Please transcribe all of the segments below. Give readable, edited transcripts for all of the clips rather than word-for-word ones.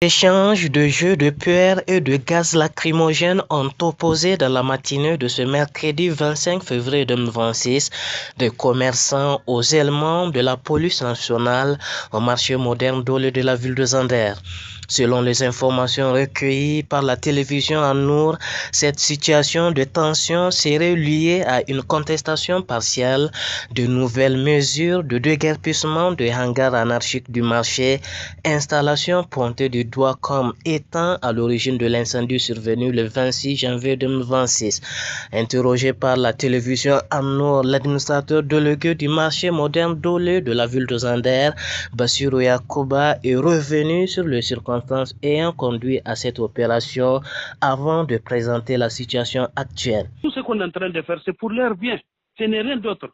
Échanges de jeux de pierre et de gaz lacrymogène ont opposé dans la matinée de ce mercredi 25 février 2026 des commerçants aux éléments de la police nationale au marché moderne d'Olé de la ville de Zander. Selon les informations recueillies par la télévision en Nour, cette situation de tension serait liée à une contestation partielle de nouvelles mesures de déguerpissement des hangars anarchiques du marché, installation pointée du doigt comme étant à l'origine de l'incendie survenu le 26 janvier 2026. Interrogé par la télévision en Nour, l'administrateur délégué du marché moderne d'Olé de la ville de Zander, Bassirou Yakouba, est revenu sur les circonstances ayant conduit à cette opération avant de présenter la situation actuelle. Tout ce qu'on est en train de faire, c'est pour leur bien. Ce n'est rien d'autre.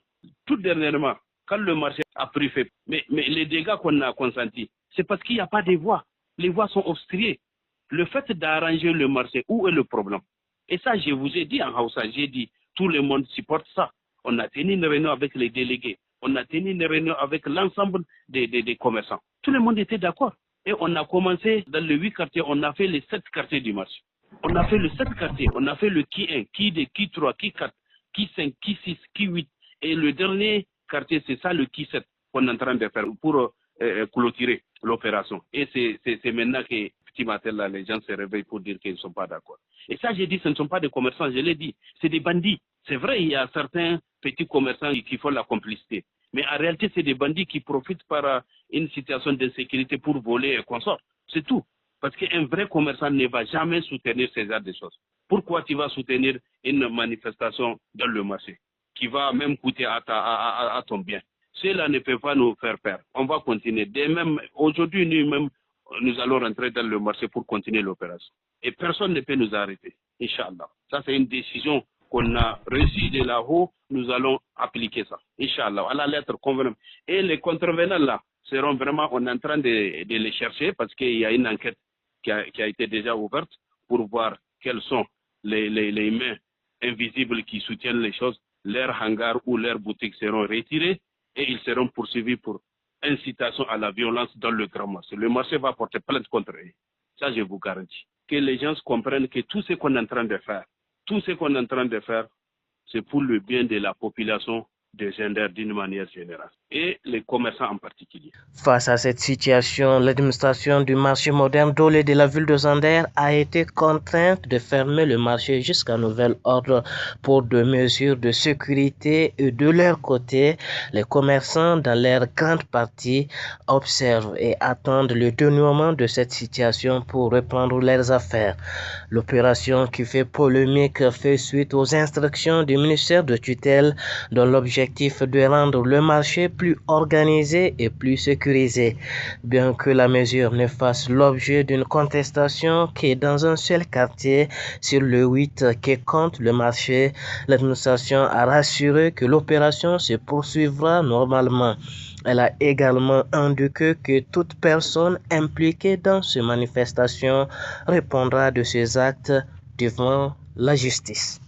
Tout dernièrement, quand le marché a pris fait, mais les dégâts qu'on a consentis, c'est parce qu'il n'y a pas de voies. Les voies sont obstruées. Le fait d'arranger le marché, où est le problème? Et ça, je vous ai dit en Hausa, j'ai dit, tout le monde supporte ça. On a tenu une réunion avec les délégués. On a tenu une réunion avec l'ensemble des commerçants. Tout le monde était d'accord. Et on a commencé dans les 8 quartiers, on a fait les 7 quartiers du marché. On a fait les 7 quartiers, on a fait le qui 1, qui 2, qui 3, qui 4, qui 5, qui 6, qui 8. Et le dernier quartier, c'est ça le qui 7 qu'on est en train de faire pour clôturer l'opération. Et c'est maintenant que, petit matin, là, les gens se réveillent pour dire qu'ils ne sont pas d'accord. Et ça, j'ai dit, ce ne sont pas des commerçants, je l'ai dit, c'est des bandits. C'est vrai, il y a certains petits commerçants qui font la complicité. Mais en réalité, c'est des bandits qui profitent par une situation d'insécurité pour voler et consorts. C'est tout. Parce qu'un vrai commerçant ne va jamais soutenir ces genres de choses. Pourquoi tu vas soutenir une manifestation dans le marché qui va même coûter à ton bien? Cela ne peut pas nous faire peur. On va continuer. Dès même aujourd'hui, nous allons rentrer dans le marché pour continuer l'opération. Et personne ne peut nous arrêter. Inch'Allah. Ça, c'est une décision qu'on a reçue de là-haut. Nous allons appliquer ça. Inch'Allah. À la lettre convenable. Et les contrevenants là seront vraiment, on est en train de les chercher parce qu'il y a une enquête qui a été déjà ouverte pour voir quelles sont les mains invisibles qui soutiennent les choses. Leurs hangars ou leurs boutiques seront retirés et ils seront poursuivis pour incitation à la violence dans le grand marché. Le marché va porter plainte contre eux. Ça, je vous garantis. Que les gens comprennent que tout ce qu'on est en train de faire, c'est pour le bien de la population de Zander d'une manière générale et les commerçants en particulier. Face à cette situation, l'administration du marché moderne d'Olé de la ville de Zander a été contrainte de fermer le marché jusqu'à nouvel ordre pour des mesures de sécurité et de leur côté, les commerçants dans leur grande partie observent et attendent le dénouement de cette situation pour reprendre leurs affaires. L'opération qui fait polémique fait suite aux instructions du ministère de tutelle dont l'objectif de rendre le marché plus organisé et plus sécurisé. Bien que la mesure ne fasse l'objet d'une contestation qui est dans un seul quartier sur le 8 qui compte le marché, l'administration a rassuré que l'opération se poursuivra normalement. Elle a également indiqué que toute personne impliquée dans ces manifestations répondra de ses actes devant la justice.